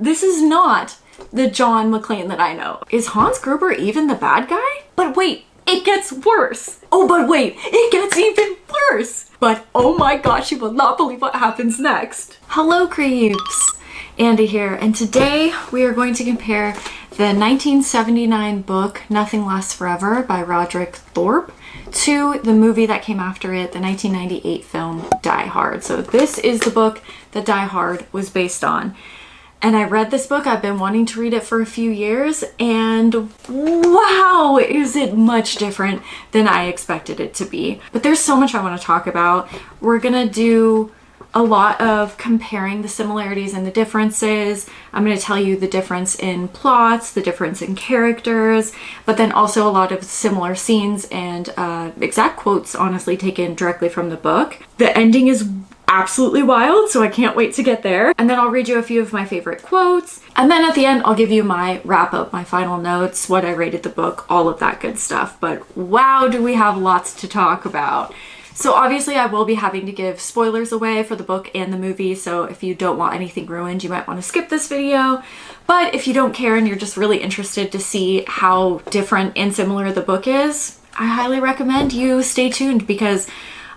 This is not the John McClane that I know. Is Hans Gruber even the bad guy? But wait, it gets worse. Oh, but wait, it gets even worse. But oh my gosh, you will not believe what happens next. Hello, creeps. Andy here, and today we are going to compare the 1979 book Nothing Lasts Forever by Roderick Thorpe to the movie that came after it, the 1998 film Die Hard. So this is the book that Die Hard was based on. And I read this book, I've been wanting to read it for a few years, and wow, is it much different than I expected it to be. But there's so much I want to talk about. We're gonna do a lot of comparing the similarities and the differences. I'm going to tell you the difference in plots, the difference in characters, but then also a lot of similar scenes and exact quotes, honestly, taken directly from the book. The ending is absolutely wild, so I can't wait to get there. And then I'll read you a few of my favorite quotes. And then at the end, I'll give you my wrap up, my final notes, what I rated the book, all of that good stuff. But wow, do we have lots to talk about. So obviously I will be having to give spoilers away for the book and the movie, so if you don't want anything ruined, you might want to skip this video. But if you don't care and you're just really interested to see how different and similar the book is, I highly recommend you stay tuned, because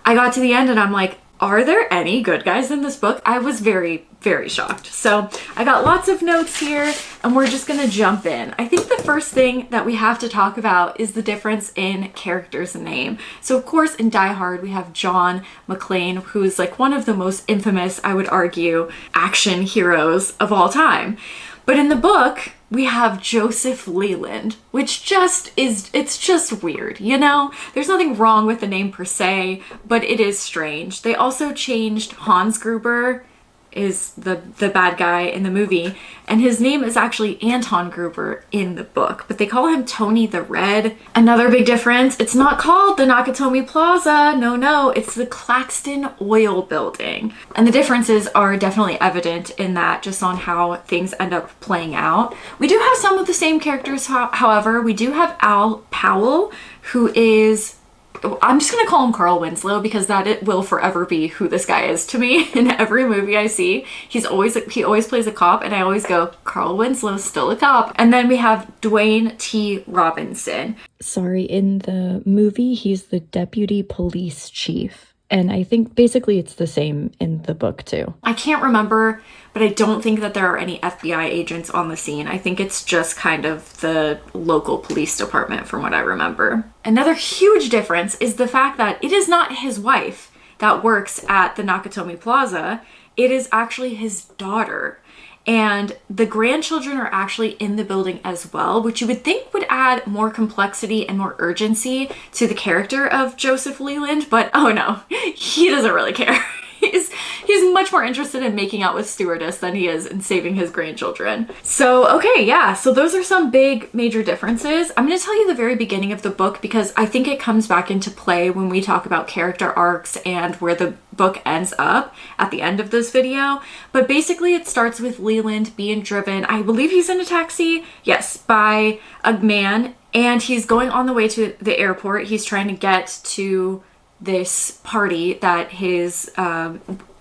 I got to the end and I'm like, are there any good guys in this book? I was very, very shocked. So I got lots of notes here and we're just gonna jump in. I think the first thing that we have to talk about is the difference in character's name. So of course in Die Hard we have John McClane, who's like one of the most infamous, I would argue, action heroes of all time. But in the book, we have Joseph Leland, which just is, it's just weird, you know? There's nothing wrong with the name per se, but it is strange. They also changed Hans Gruber, is the bad guy in the movie, and his name is actually Anton Gruber in the book, but they call him Tony the Red. Another big difference, it's not called the Nakatomi Plaza, no, it's the Claxton Oil Building. And the differences are definitely evident in that, just on how things end up playing out. We do have some of the same characters, however. We do have Al Powell, who is, I'm just gonna call him Carl Winslow, because that it will forever be who this guy is to me. In every movie I see, he always plays a cop, and I always go, Carl Winslow's still a cop. And then we have Dwayne T. Robinson. Sorry, in the movie he's the deputy police chief, and I think basically it's the same in the book too. I can't remember, but I don't think that there are any FBI agents on the scene. I think it's just kind of the local police department from what I remember. Another huge difference is the fact that it is not his wife that works at the Nakatomi Plaza. It is actually his daughter. And the grandchildren are actually in the building as well, which you would think would add more complexity and more urgency to the character of Joseph Leland, but oh no, he doesn't really care. He's much more interested in making out with stewardess than he is in saving his grandchildren. So okay, yeah, so those are some big major differences. I'm going to tell you the very beginning of the book, because I think it comes back into play when we talk about character arcs and where the book ends up at the end of this video. But basically it starts with Leland being driven, I believe he's in a taxi, yes, by a man, and he's going on the way to the airport. He's trying to get to this party that his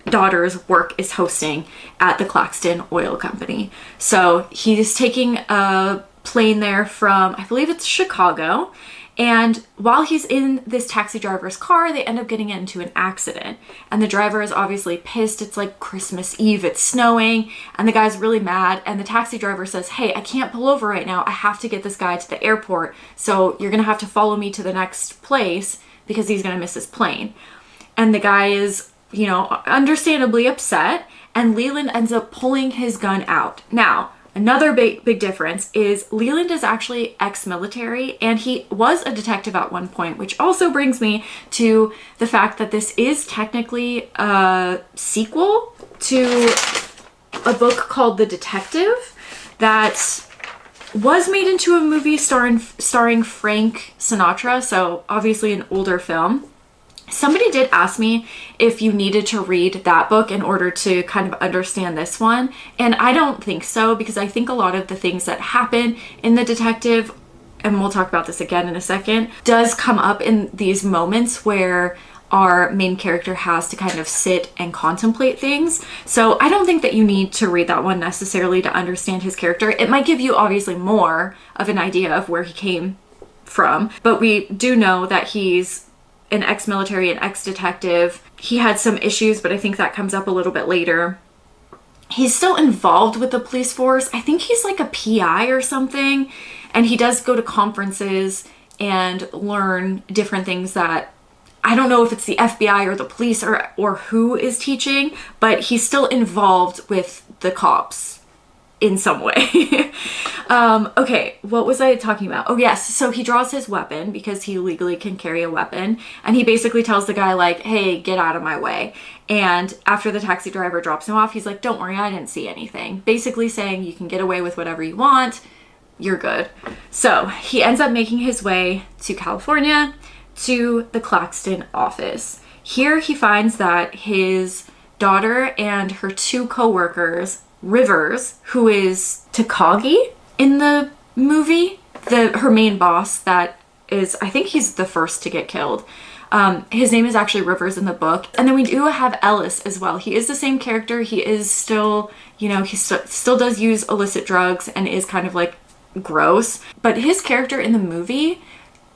daughter's work is hosting at the Claxton Oil Company. So he's taking a plane there from, I believe it's Chicago, and while he's in this taxi driver's car, they end up getting into an accident, and the driver is obviously pissed. It's like Christmas Eve, it's snowing, and the guy's really mad, and the taxi driver says, hey, I can't pull over right now, I have to get this guy to the airport, so you're gonna have to follow me to the next place because he's gonna miss his plane. And the guy is, you know, understandably upset, and Leland ends up pulling his gun out. Now, another big difference is Leland is actually ex-military, and he was a detective at one point, which also brings me to the fact that this is technically a sequel to a book called The Detective that was made into a movie starring Frank Sinatra, so obviously an older film. Somebody did ask me if you needed to read that book in order to kind of understand this one, and I don't think so, because I think a lot of the things that happen in The Detective, and we'll talk about this again in a second, does come up in these moments where our main character has to kind of sit and contemplate things. So I don't think that you need to read that one necessarily to understand his character. It might give you obviously more of an idea of where he came from, but we do know that he's an ex-military, an ex-detective. He had some issues, but I think that comes up a little bit later. He's still involved with the police force. I think he's like a PI or something, and he does go to conferences and learn different things that I don't know if it's the FBI or the police or who is teaching, but he's still involved with the cops in some way. Okay, what was I talking about? Oh yes, so he draws his weapon because he legally can carry a weapon, and he basically tells the guy like, hey, get out of my way. And after the taxi driver drops him off, he's like, don't worry, I didn't see anything. Basically saying you can get away with whatever you want, you're good. So he ends up making his way to California, to the Claxton office. Here he finds that his daughter and her two co-workers, Rivers, who is Takagi in the movie, her main boss that is, I think he's the first to get killed. His name is actually Rivers in the book. And then we do have Ellis as well. He is the same character. He is still, you know, he still does use illicit drugs and is kind of like gross. But his character in the movie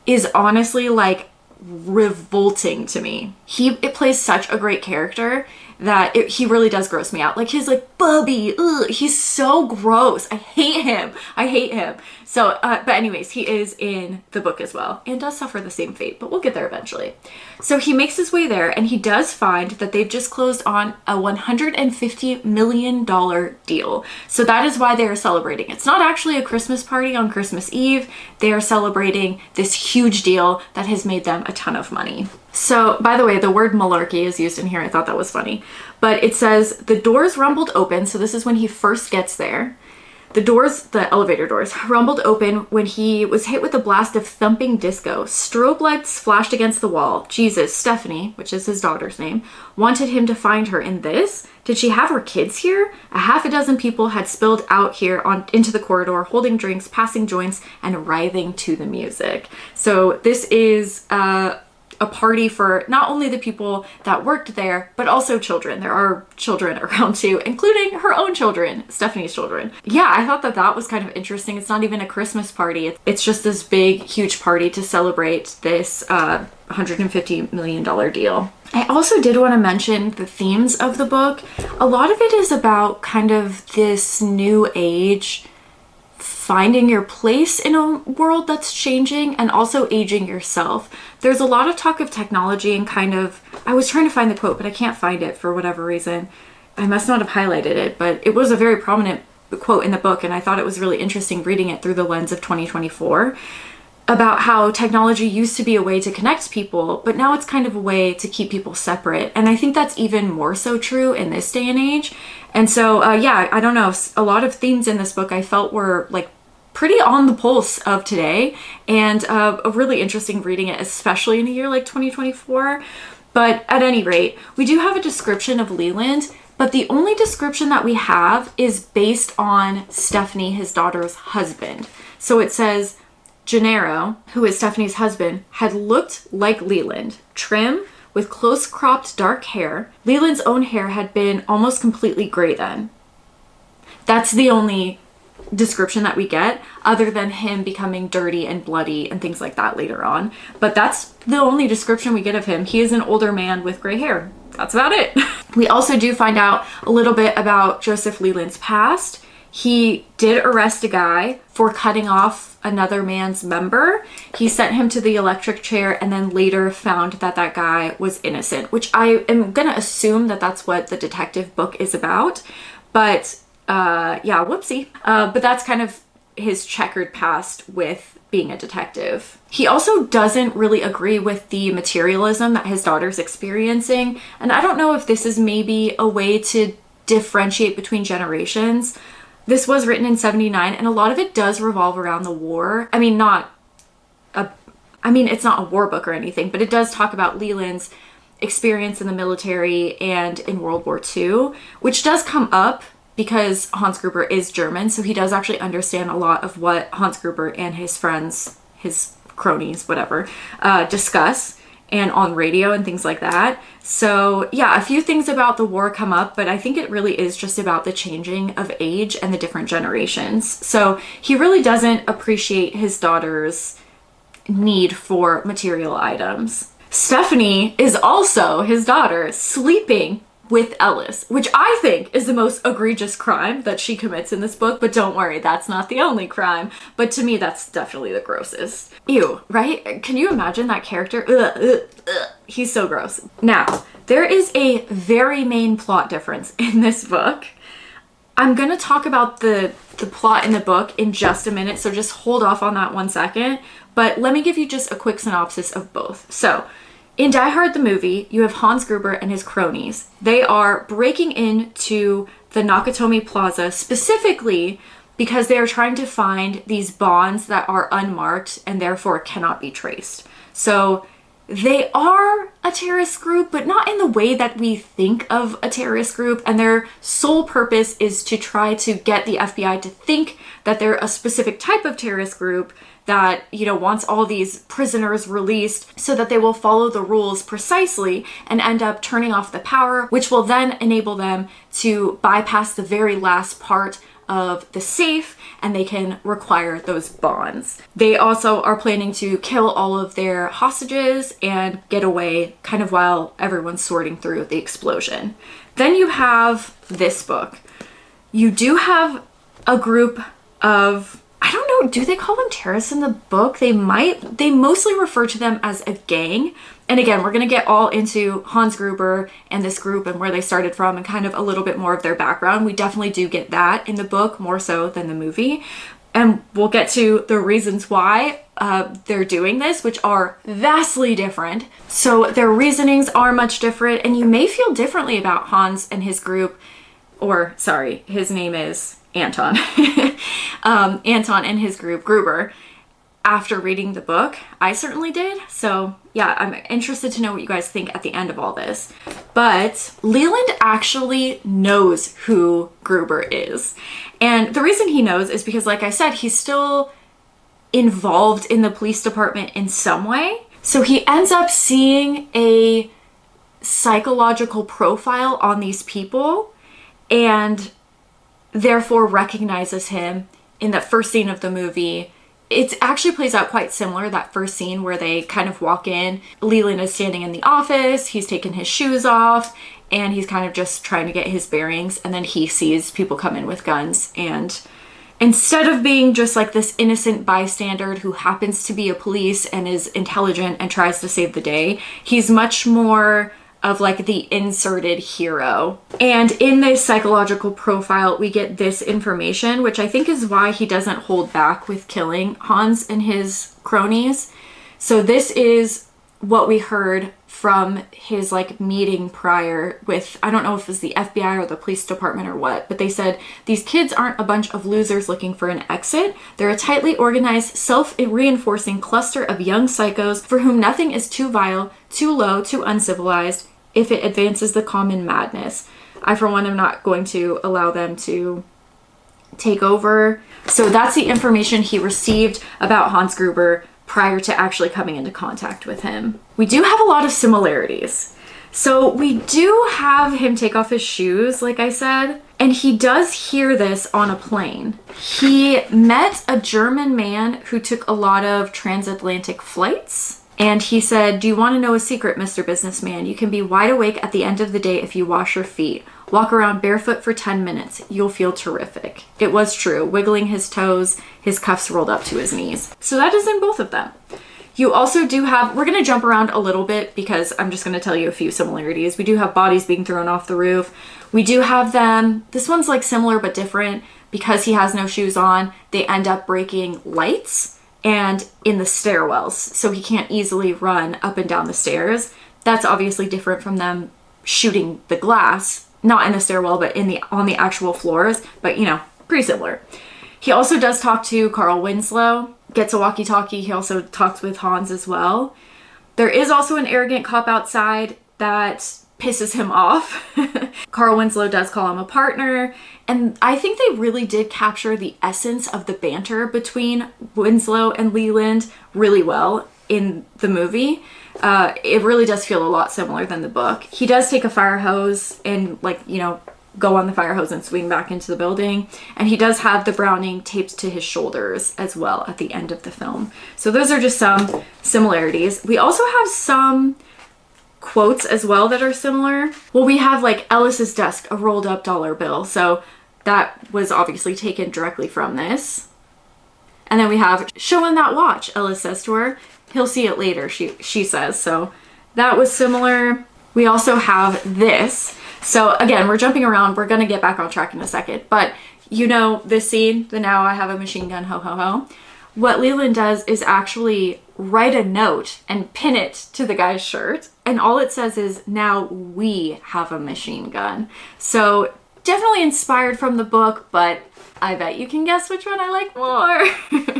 is honestly like revolting to me. It plays such a great character that he really does gross me out. Like his like Bubby, ugh, he's so gross. I hate him. So, but anyways, he is in the book as well and does suffer the same fate, but we'll get there eventually. So he makes his way there and he does find that they've just closed on a $150 million deal. So that is why they are celebrating. It's not actually a Christmas party on Christmas Eve. They are celebrating this huge deal that has made them a ton of money. So, by the way, the word malarkey is used in here. I thought that was funny. But it says, the doors rumbled open. So this is when he first gets there. The elevator doors, rumbled open when he was hit with a blast of thumping disco. Strobe lights flashed against the wall. Jesus, Stephanie, which is his daughter's name, wanted him to find her in this. Did she have her kids here? A half a dozen people had spilled out here into the corridor, holding drinks, passing joints, and writhing to the music. So this is a party for not only the people that worked there, but also children. There are children around too, including her own children, Stephanie's children. Yeah, I thought that was kind of interesting. It's not even a Christmas party. It's just this big, huge party to celebrate this $150 million deal. I also did want to mention the themes of the book. A lot of it is about kind of this new age, finding your place in a world that's changing and also aging yourself. There's a lot of talk of technology and kind of, I was trying to find the quote, but I can't find it for whatever reason. I must not have highlighted it, but it was a very prominent quote in the book, and I thought it was really interesting reading it through the lens of 2024 about how technology used to be a way to connect people, but now it's kind of a way to keep people separate. And I think that's even more so true in this day and age. And so, yeah, I don't know, a lot of themes in this book I felt were like pretty on the pulse of today, and a really interesting reading it, especially in a year like 2024. But at any rate, we do have a description of Leland, but the only description that we have is based on Stephanie, his daughter's husband. So it says, Gennaro, who is Stephanie's husband, had looked like Leland, trim, with close cropped dark hair. Leland's own hair had been almost completely gray then. That's the only description that we get, other than him becoming dirty and bloody and things like that later on. But that's the only description we get of him. He is an older man with gray hair. That's about it. We also do find out a little bit about Joseph Leland's past. He did arrest a guy for cutting off another man's member. He sent him to the electric chair and then later found that that guy was innocent, which I am gonna assume that that's what the detective book is about. But yeah, whoopsie. But that's kind of his checkered past with being a detective. He also doesn't really agree with the materialism that his daughter's experiencing. And I don't know if this is maybe a way to differentiate between generations. This was written in 79 and a lot of it does revolve around the war. I mean, it's not a war book or anything, but it does talk about Leland's experience in the military and in World War II, which does come up because Hans Gruber is German, so he does actually understand a lot of what Hans Gruber and his friends, his cronies, whatever, discuss. and on radio and things like that. So yeah, a few things about the war come up, but I think it really is just about the changing of age and the different generations. So he really doesn't appreciate his daughter's need for material items. Stephanie is also his daughter sleeping with Ellis, which I think is the most egregious crime that she commits in this book, but don't worry, that's not the only crime. But to me, that's definitely the grossest. Ew, right? Can you imagine that character? Ugh, ugh, ugh. He's so gross. Now, there is a very main plot difference in this book. I'm gonna talk about the plot in the book in just a minute, so just hold off on that 1 second. But let me give you just a quick synopsis of both. So, in Die Hard the movie, you have Hans Gruber and his cronies. They are breaking into the Nakatomi Plaza specifically because they are trying to find these bonds that are unmarked and therefore cannot be traced. So they are a terrorist group, but not in the way that we think of a terrorist group. And their sole purpose is to try to get the FBI to think that they're a specific type of terrorist group that, you know, wants all these prisoners released so that they will follow the rules precisely and end up turning off the power, which will then enable them to bypass the very last part of the safe and they can require those bonds. They also are planning to kill all of their hostages and get away kind of while everyone's sorting through the explosion. Then you have this book. You do have a group of, I don't know, do they call them terrorists in the book? They mostly refer to them as a gang. And again, we're going to get all into Hans Gruber and this group and where they started from and kind of a little bit more of their background. We definitely do get that in the book more so than the movie. And we'll get to the reasons why they're doing this, which are vastly different. So their reasonings are much different, and you may feel differently about Hans and his group, or sorry, his name is Anton. Anton and his group, Gruber, after reading the book. I certainly did. So yeah, I'm interested to know what you guys think at the end of all this. But Leland actually knows who Gruber is. And the reason he knows is because, like I said, he's still involved in the police department in some way. So he ends up seeing a psychological profile on these people and therefore recognizes him in the first scene of the movie. It actually plays out quite similar, that first scene where they kind of walk in. Leland is standing in the office, he's taken his shoes off, and he's kind of just trying to get his bearings, and then he sees people come in with guns, and instead of being just like this innocent bystander who happens to be a police and is intelligent and tries to save the day, he's much more of like the inserted hero. And in this psychological profile, we get this information, which I think is why he doesn't hold back with killing Hans and his cronies. So this is what we heard from his like meeting prior with, I don't know if it was the FBI or the police department or what, but they said, these kids aren't a bunch of losers looking for an exit. They're a tightly organized, self-reinforcing cluster of young psychos for whom nothing is too vile, too low, too uncivilized if it advances the common madness. I, for one, am not going to allow them to take over. So that's the information he received about Hans Gruber prior to actually coming into contact with him. We do have a lot of similarities. So we do have him take off his shoes, like I said, and he does hear this on a plane. He met a German man who took a lot of transatlantic flights. And he said, "Do you want to know a secret, Mr. Businessman? You can be wide awake at the end of the day if you wash your feet. Walk around barefoot for 10 minutes. You'll feel terrific." It was true. Wiggling his toes, his cuffs rolled up to his knees. So that is in both of them. You also do have, we're going to jump around a little bit because I'm just going to tell you a few similarities. We do have bodies being thrown off the roof. We do have them, this one's like similar but different because he has no shoes on. They end up breaking lights and in the stairwells, so he can't easily run up and down the stairs. That's obviously different from them shooting the glass, not in the stairwell, but on the actual floors, but you know, pretty similar. He also does talk to Carl Winslow, gets a walkie-talkie. He also talks with Hans as well. There is also an arrogant cop outside that pisses him off. Carl Winslow does call him a partner, and I think they really did capture the essence of the banter between Winslow and Leland really well. in the movie. It really does feel a lot similar than the book. He does take a fire hose and, like, you know, go on the fire hose and swing back into the building. And he does have the Browning taped to his shoulders as well at the end of the film. So those are just some similarities. We also have some quotes as well that are similar. Well, we have like Ellis's desk, a rolled up dollar bill. So that was obviously taken directly from this. And then we have, show him that watch, Ellis says to her. He'll see it later, she says. So that was similar. We also have this. So again, we're jumping around. We're going to get back on track in a second. But you know this scene, the now I have a machine gun, ho ho ho. What Leland does is actually write a note and pin it to the guy's shirt. And all it says is, now we have a machine gun. So definitely inspired from the book, but I bet you can guess which one I like more.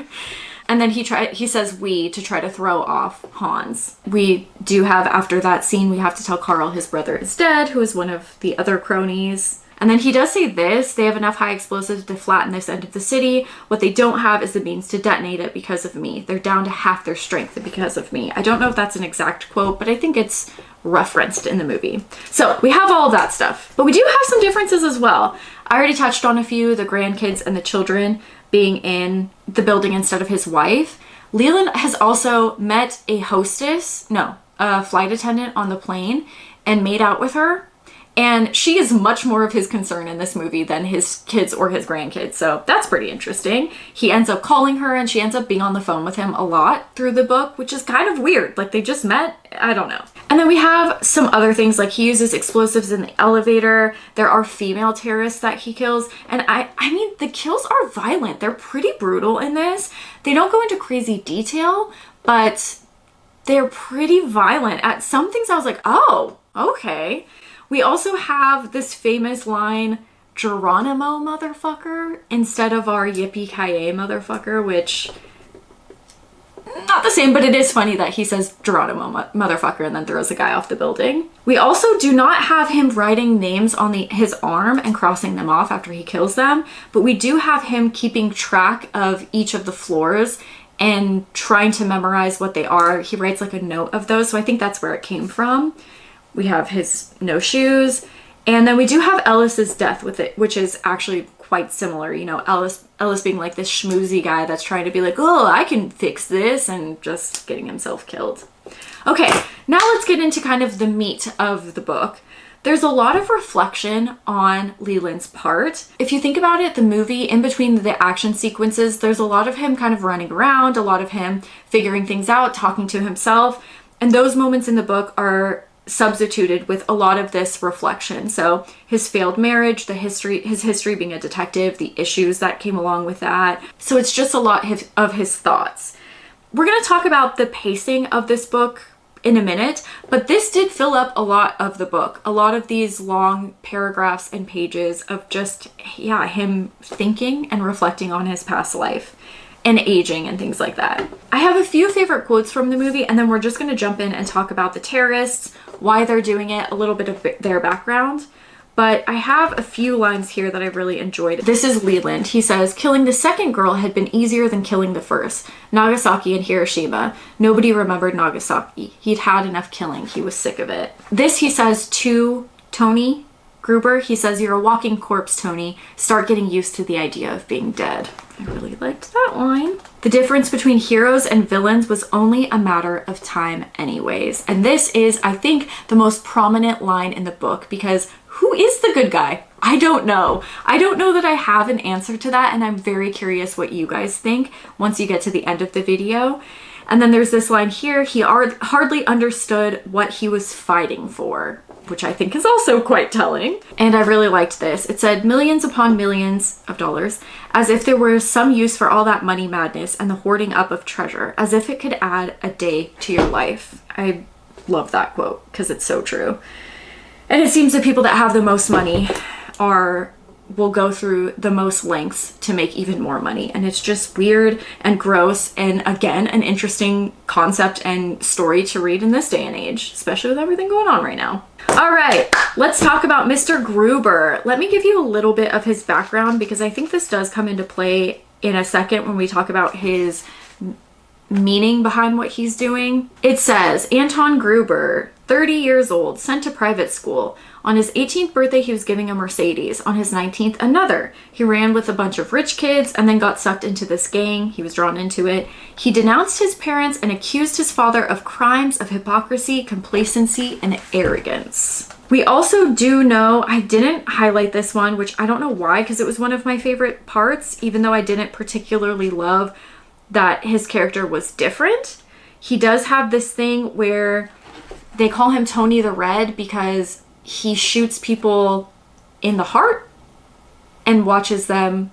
And then he says we to try to throw off Hans. We do have, after that scene, we have to tell Carl his brother is dead, who is one of the other cronies. And then he does say this, they have enough high explosives to flatten this end of the city. What they don't have is the means to detonate it because of me. They're down to half their strength because of me. I don't know if that's an exact quote, but I think it's referenced in the movie. So we have all of that stuff, but we do have some differences as well. I already touched on a few, the grandkids and the children being in the building instead of his wife. Leland has also met a flight attendant on the plane and made out with her. And she is much more of his concern in this movie than his kids or his grandkids. So that's pretty interesting. He ends up calling her and she ends up being on the phone with him a lot through the book, which is kind of weird. Like they just met, I don't know. And then we have some other things, like he uses explosives in the elevator. There are female terrorists that he kills. And I mean, the kills are violent. They're pretty brutal in this. They don't go into crazy detail, but they're pretty violent. At some things I was like, oh, okay. We also have this famous line, Geronimo motherfucker, instead of our yippee-ki-yay motherfucker, which, not the same, but it is funny that he says Geronimo motherfucker and then throws a guy off the building. We also do not have him writing names on his arm and crossing them off after he kills them, but we do have him keeping track of each of the floors and trying to memorize what they are. He writes like a note of those, so I think that's where it came from. We have his no shoes, and then we do have Ellis's death with it, which is actually quite similar. You know, Ellis being like this schmoozy guy that's trying to be like, oh, I can fix this, and just getting himself killed. Okay, now let's get into kind of the meat of the book. There's a lot of reflection on Leland's part. If you think about it, the movie, in between the action sequences, there's a lot of him kind of running around, a lot of him figuring things out, talking to himself, and those moments in the book are substituted with a lot of this reflection. So his failed marriage, his history being a detective, the issues that came along with that. So it's just a lot of his thoughts. We're going to talk about the pacing of this book in a minute, but this did fill up a lot of the book. A lot of these long paragraphs and pages of just, yeah, him thinking and reflecting on his past life and aging and things like that. I have a few favorite quotes from the movie, and then we're just going to jump in and talk about the terrorists, why they're doing it, a little bit of their background. But I have a few lines here that I really enjoyed. This is Leland. He says, killing the second girl had been easier than killing the first. Nagasaki and Hiroshima. Nobody remembered Nagasaki. He'd had enough killing. He was sick of it. This he says to Tony Gruber. He says, you're a walking corpse, Tony. Start getting used to the idea of being dead. I really liked that line. The difference between heroes and villains was only a matter of time anyways. And this is, I think, the most prominent line in the book, because who is the good guy? I don't know. I don't know that I have an answer to that, and I'm very curious what you guys think once you get to the end of the video. And then there's this line here, he hardly understood what he was fighting for, which I think is also quite telling. And I really liked this. It said, millions upon millions of dollars, as if there were some use for all that money madness and the hoarding up of treasure, as if it could add a day to your life. I love that quote because it's so true. And it seems the people that have the most money will go through the most lengths to make even more money. And it's just weird and gross, and again, an interesting concept and story to read in this day and age, especially with everything going on right now. All right, let's talk about Mr. Gruber. Let me give you a little bit of his background, because I think this does come into play in a second when we talk about his meaning behind what he's doing. It says, Anton Gruber, 30 years old, sent to private school. On his 18th birthday, he was giving a Mercedes. On his 19th, another. He ran with a bunch of rich kids and then got sucked into this gang. He was drawn into it. He denounced his parents and accused his father of crimes of hypocrisy, complacency, and arrogance. We also do know, I didn't highlight this one, which I don't know why, because it was one of my favorite parts, even though I didn't particularly love that his character was different. He does have this thing where they call him Tony the Red because he shoots people in the heart and watches them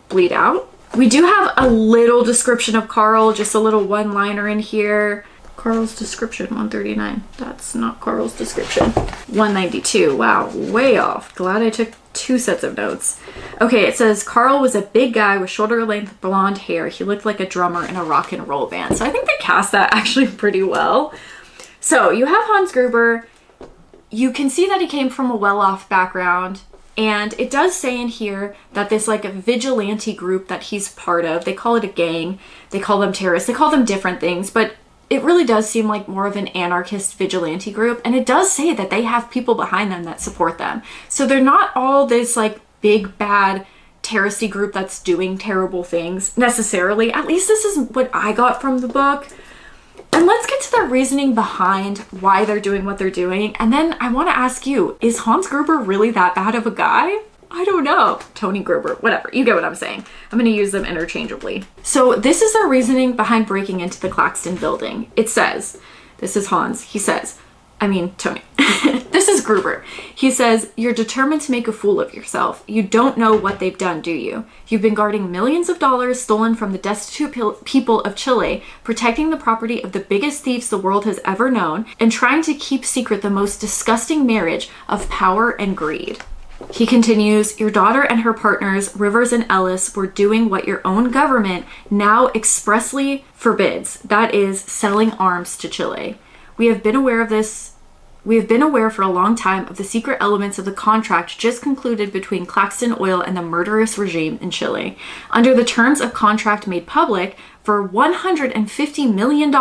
bleed out. We do have a little description of Carl, just a little one-liner in here. Carl's description, 139. That's not Carl's description. 192. Wow, way off. Glad I took 2 sets of notes. Okay, it says Carl was a big guy with shoulder-length blonde hair. He looked like a drummer in a rock and roll band. So I think they cast that actually pretty well. So you have Hans Gruber. You can see that he came from a well-off background. And it does say in here that this like a vigilante group that he's part of, they call it a gang. They call them terrorists. They call them different things, but it really does seem like more of an anarchist vigilante group. And it does say that they have people behind them that support them. So they're not all this like big bad terroristy group that's doing terrible things necessarily. At least this is what I got from the book. And let's get to the reasoning behind why they're doing what they're doing. And then I want to ask you, is Hans Gruber really that bad of a guy? I don't know. Tony Gruber, whatever. You get what I'm saying. I'm going to use them interchangeably. So this is their reasoning behind breaking into the Claxton building. It says, this is Hans. He says, Tony. This is Gruber. He says, you're determined to make a fool of yourself. You don't know what they've done, do you? You've been guarding millions of dollars stolen from the destitute people of Chile, protecting the property of the biggest thieves the world has ever known, and trying to keep secret the most disgusting marriage of power and greed. He continues, your daughter and her partners, Rivers and Ellis, were doing what your own government now expressly forbids. That is, selling arms to Chile. We have been aware for a long time of the secret elements of the contract just concluded between Claxton Oil and the murderous regime in Chile. Under the terms of contract made public, for $150 million,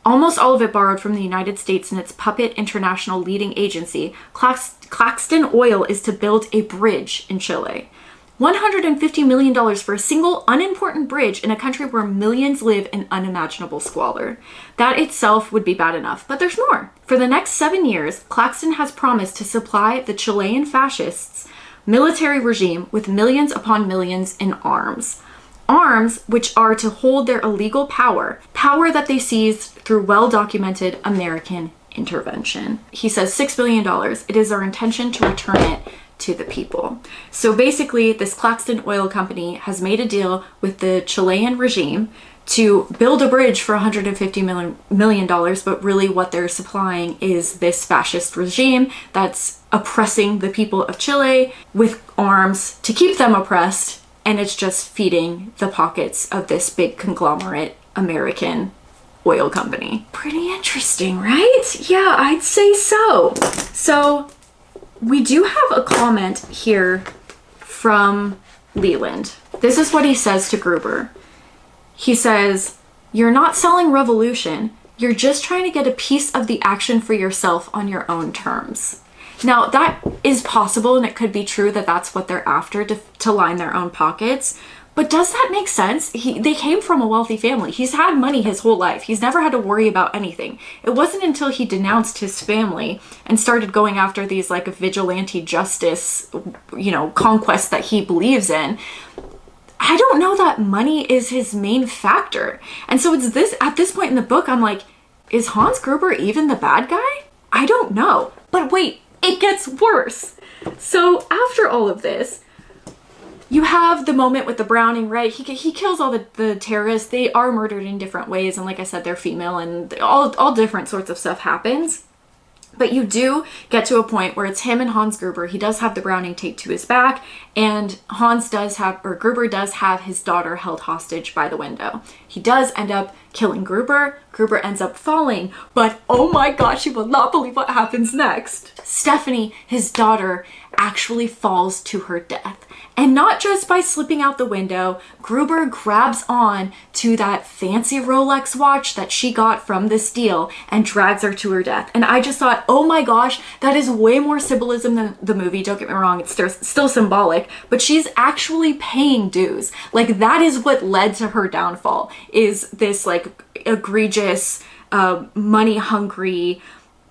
almost all of it borrowed from the United States and its puppet international leading agency, Claxton Oil is to build a bridge in Chile. $150 million for a single unimportant bridge in a country where millions live in unimaginable squalor. That itself would be bad enough, but there's more. For the next 7 years, Claxton has promised to supply the Chilean fascists' military regime with millions upon millions in arms. Arms which are to hold their illegal power that they seized through well-documented American intervention. He says $6 billion. It is our intention to return it to the people. So basically, this Claxton Oil Company has made a deal with the Chilean regime to build a bridge for $150 million, but really what they're supplying is this fascist regime that's oppressing the people of Chile with arms to keep them oppressed, and it's just feeding the pockets of this big conglomerate American oil company. Pretty interesting, right? Yeah, I'd say so. So we do have a comment here from Leland. This is what he says to Gruber. He says, you're not selling revolution. You're just trying to get a piece of the action for yourself on your own terms. Now, that is possible, and it could be true that that's what they're after to line their own pockets. But does that make sense? They came from a wealthy family. He's had money his whole life. He's never had to worry about anything. It wasn't until he denounced his family and started going after these like vigilante justice, conquests that he believes in. I don't know that money is his main factor. And so it's this, at this point in the book, I'm like, is Hans Gruber even the bad guy? I don't know. But wait, it gets worse. So after all of this, you have the moment with the Browning, right? He kills all the terrorists. They are murdered in different ways. And like I said, they're female and all different sorts of stuff happens. But you do get to a point where it's him and Hans Gruber. He does have the Browning taped to his back, and Gruber does have his daughter held hostage by the window. He does end up killing Gruber. Gruber ends up falling, but oh my gosh, you will not believe what happens next. Stephanie, his daughter, actually falls to her death. And not just by slipping out the window, Gruber grabs on to that fancy Rolex watch that she got from this deal and drags her to her death. And I just thought, oh my gosh, that is way more symbolism than the movie. Don't get me wrong, it's still symbolic, but she's actually paying dues. Like, that is what led to her downfall, is this like egregious, money hungry,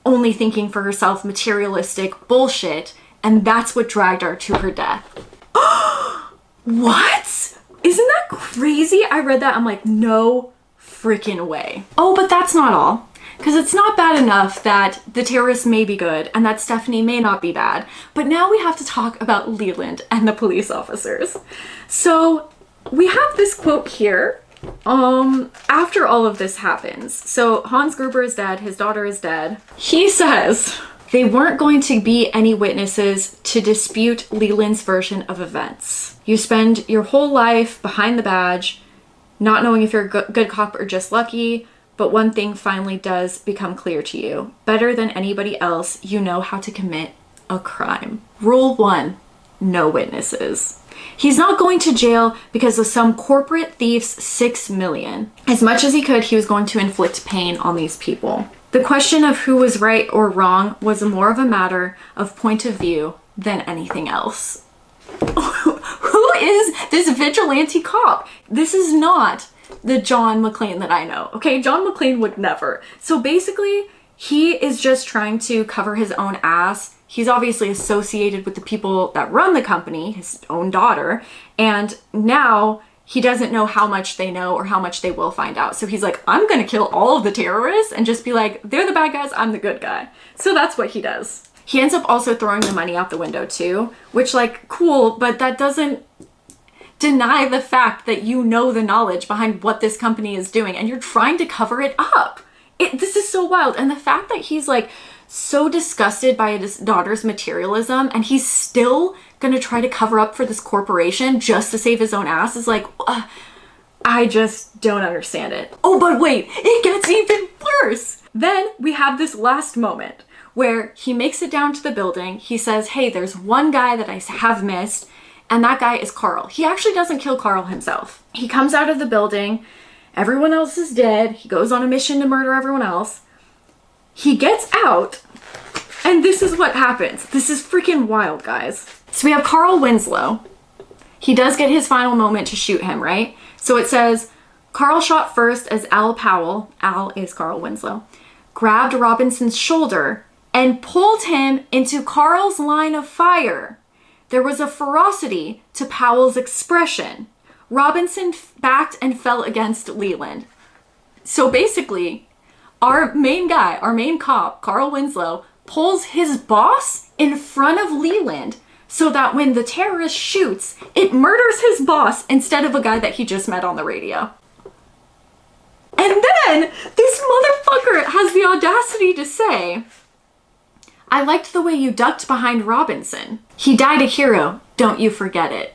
only thinking for herself, materialistic bullshit. And that's what dragged her to her death. What? Isn't that crazy? I read that, I'm like, no freaking way. Oh, but that's not all. Because it's not bad enough that the terrorists may be good and that Stephanie may not be bad. But now we have to talk about Leland and the police officers. So we have this quote here. After all of this happens, so Hans Gruber is dead, his daughter is dead. He says, they weren't going to be any witnesses to dispute Leland's version of events. You spend your whole life behind the badge, not knowing if you're a good cop or just lucky, but one thing finally does become clear to you. Better than anybody else, you know how to commit a crime. Rule 1, no witnesses. He's not going to jail because of some corporate thief's $6 million. As much as he could, he was going to inflict pain on these people. The question of who was right or wrong was more of a matter of point of view than anything else. Who is this vigilante cop? This is not the John McClane that I know. Okay, John McClane would never. So basically, he is just trying to cover his own ass. He's obviously associated with the people that run the company, his own daughter, and now he doesn't know how much they know or how much they will find out. So he's like, I'm gonna kill all of the terrorists and just be like, they're the bad guys, I'm the good guy. So that's what he does. He ends up also throwing the money out the window too, which, like, cool, but that doesn't deny the fact that you know the knowledge behind what this company is doing and you're trying to cover it up. This is so wild. And the fact that he's like so disgusted by his daughter's materialism and he's still gonna try to cover up for this corporation just to save his own ass is like, I just don't understand it. Oh, but wait, it gets even worse. Then we have this last moment where he makes it down to the building. He says, hey, there's one guy that I have missed, and that guy is Carl. He actually doesn't kill Carl himself. He comes out of the building, everyone else is dead. He goes on a mission to murder everyone else. He gets out, and this is what happens. This is freaking wild, guys. So we have Carl Winslow. He does get his final moment to shoot him, right? So it says, Carl shot first as Al Powell, Al is Carl Winslow, grabbed Robinson's shoulder and pulled him into Carl's line of fire. There was a ferocity to Powell's expression. Robinson backed and fell against Leland. So basically, our main guy, our main cop, Carl Winslow, pulls his boss in front of Leland so that when the terrorist shoots, it murders his boss instead of a guy that he just met on the radio. And then this motherfucker has the audacity to say, I liked the way you ducked behind Robinson. He died a hero, don't you forget it.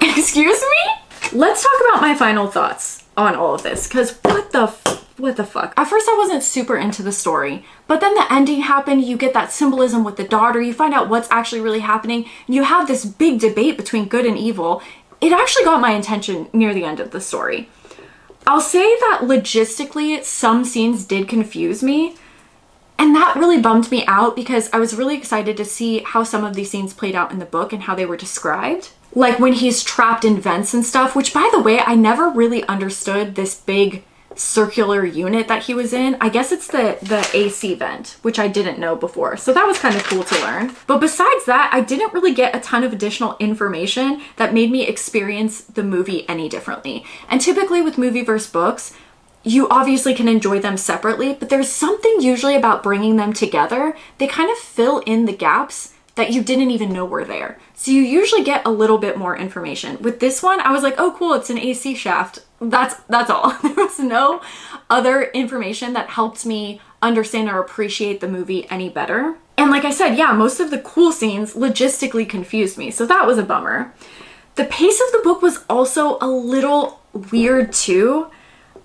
Excuse me? Let's talk about my final thoughts on all of this, because what the fuck? At first I wasn't super into the story, but then the ending happened, you get that symbolism with the daughter, you find out what's actually really happening, and you have this big debate between good and evil. It actually got my attention near the end of the story. I'll say that logistically, some scenes did confuse me, and that really bummed me out because I was really excited to see how some of these scenes played out in the book and how they were described. Like when he's trapped in vents and stuff, which by the way, I never really understood this big circular unit that he was in. I guess it's the AC vent, which I didn't know before. So that was kind of cool to learn. But besides that, I didn't really get a ton of additional information that made me experience the movie any differently. And typically with movie versus books, you obviously can enjoy them separately, but there's something usually about bringing them together. They kind of fill in the gaps that you didn't even know were there. So you usually get a little bit more information. With this one, I was like, oh cool, it's an AC shaft. That's all. There was no other information that helped me understand or appreciate the movie any better. And like I said, yeah, most of the cool scenes logistically confused me, so that was a bummer. The pace of the book was also a little weird too.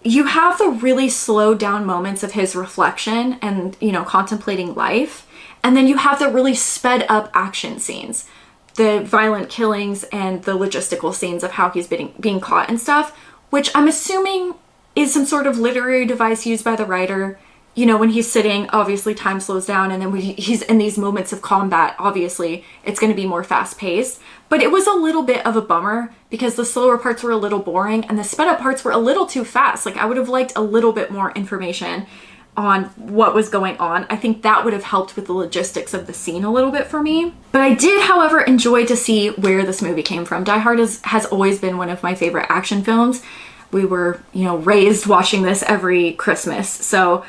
You have the really slowed down moments of his reflection and, you know, contemplating life. And then you have the really sped up action scenes, the violent killings and the logistical scenes of how he's being caught and stuff, which I'm assuming is some sort of literary device used by the writer. You know, when he's sitting, obviously time slows down, and then when he's in these moments of combat, obviously it's going to be more fast paced. But it was a little bit of a bummer because the slower parts were a little boring and the sped up parts were a little too fast. Like, I would have liked a little bit more information on what was going on. I think that would have helped with the logistics of the scene a little bit for me. But I did, however, enjoy to see where this movie came from. Die Hard has always been one of my favorite action films. We were, you know, raised watching this every Christmas. So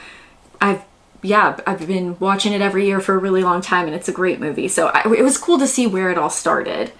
I've been watching it every year for a really long time, and it's a great movie. So it was cool to see where it all started,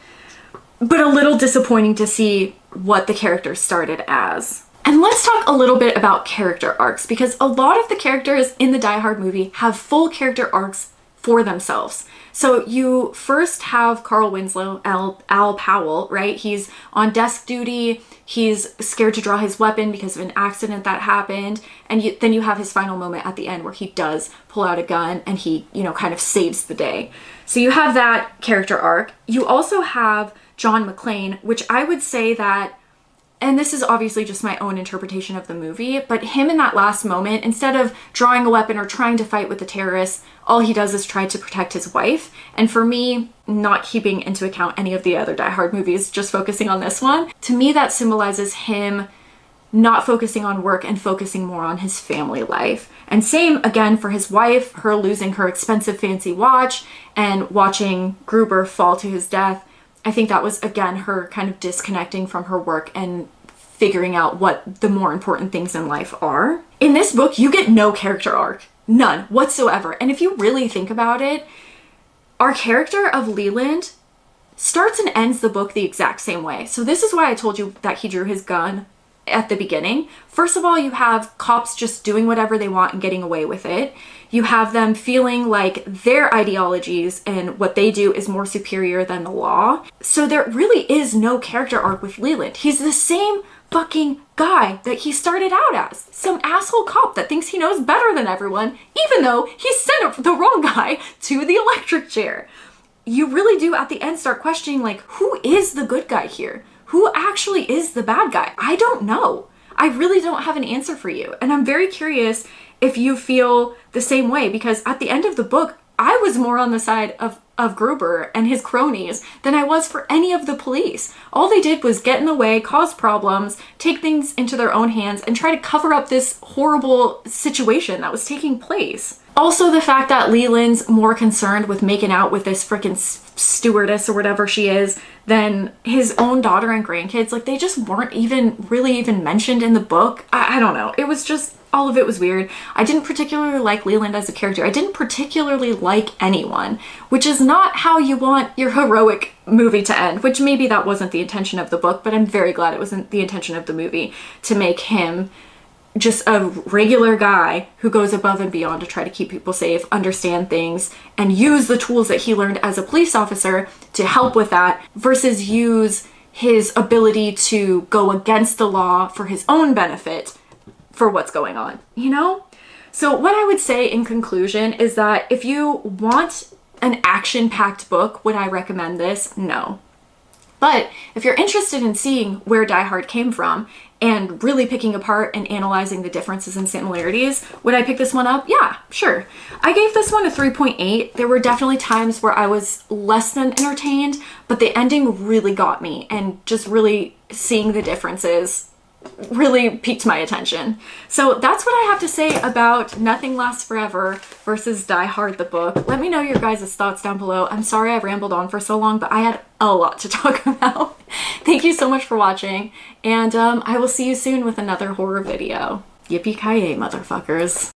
but a little disappointing to see what the characters started as. And let's talk a little bit about character arcs, because a lot of the characters in the Die Hard movie have full character arcs for themselves. So you first have Carl Winslow, Al Powell, right? He's on desk duty. He's scared to draw his weapon because of an accident that happened. And then you have his final moment at the end where he does pull out a gun and he, you know, kind of saves the day. So you have that character arc. You also have John McClane, which I would say that, and this is obviously just my own interpretation of the movie, but him in that last moment, instead of drawing a weapon or trying to fight with the terrorists, all he does is try to protect his wife. And for me, not keeping into account any of the other Die Hard movies, just focusing on this one, to me that symbolizes him not focusing on work and focusing more on his family life. And same again for his wife, her losing her expensive fancy watch and watching Gruber fall to his death. I think that was, again, her kind of disconnecting from her work and figuring out what the more important things in life are. In this book, you get no character arc. None whatsoever. And if you really think about it, our character of Leland starts and ends the book the exact same way. So this is why I told you that he drew his gun at the beginning. First of all, you have cops just doing whatever they want and getting away with it. You have them feeling like their ideologies and what they do is more superior than the law. So there really is no character arc with Leland. He's the same fucking guy that he started out as. Some asshole cop that thinks he knows better than everyone, even though he sent the wrong guy to the electric chair. You really do at the end start questioning, like, who is the good guy here? Who actually is the bad guy? I don't know. I really don't have an answer for you. And I'm very curious if you feel the same way, because at the end of the book, I was more on the side of Gruber and his cronies than I was for any of the police. All they did was get in the way, cause problems, take things into their own hands, and try to cover up this horrible situation that was taking place. Also, the fact that Leland's more concerned with making out with this freaking stewardess or whatever she is than his own daughter and grandkids. Like, they just weren't really mentioned in the book. I don't know. It was just, all of it was weird. I didn't particularly like Leland as a character. I didn't particularly like anyone, which is not how you want your heroic movie to end, which maybe that wasn't the intention of the book, but I'm very glad it wasn't the intention of the movie to make him just a regular guy who goes above and beyond to try to keep people safe, understand things, and use the tools that he learned as a police officer to help with that, versus use his ability to go against the law for his own benefit for what's going on, you know? So what I would say in conclusion is that if you want an action-packed book, would I recommend this? No. But if you're interested in seeing where Die Hard came from and really picking apart and analyzing the differences and similarities, would I pick this one up? Yeah, sure. I gave this one a 3.8. There were definitely times where I was less than entertained, but the ending really got me, and just really seeing the differences really piqued my attention. So that's what I have to say about Nothing Lasts Forever versus Die Hard the book. Let me know your guys' thoughts down below. I'm sorry I rambled on for so long, but I had a lot to talk about. Thank you so much for watching, and I will see you soon with another horror video. Yippee-ki-yay, motherfuckers.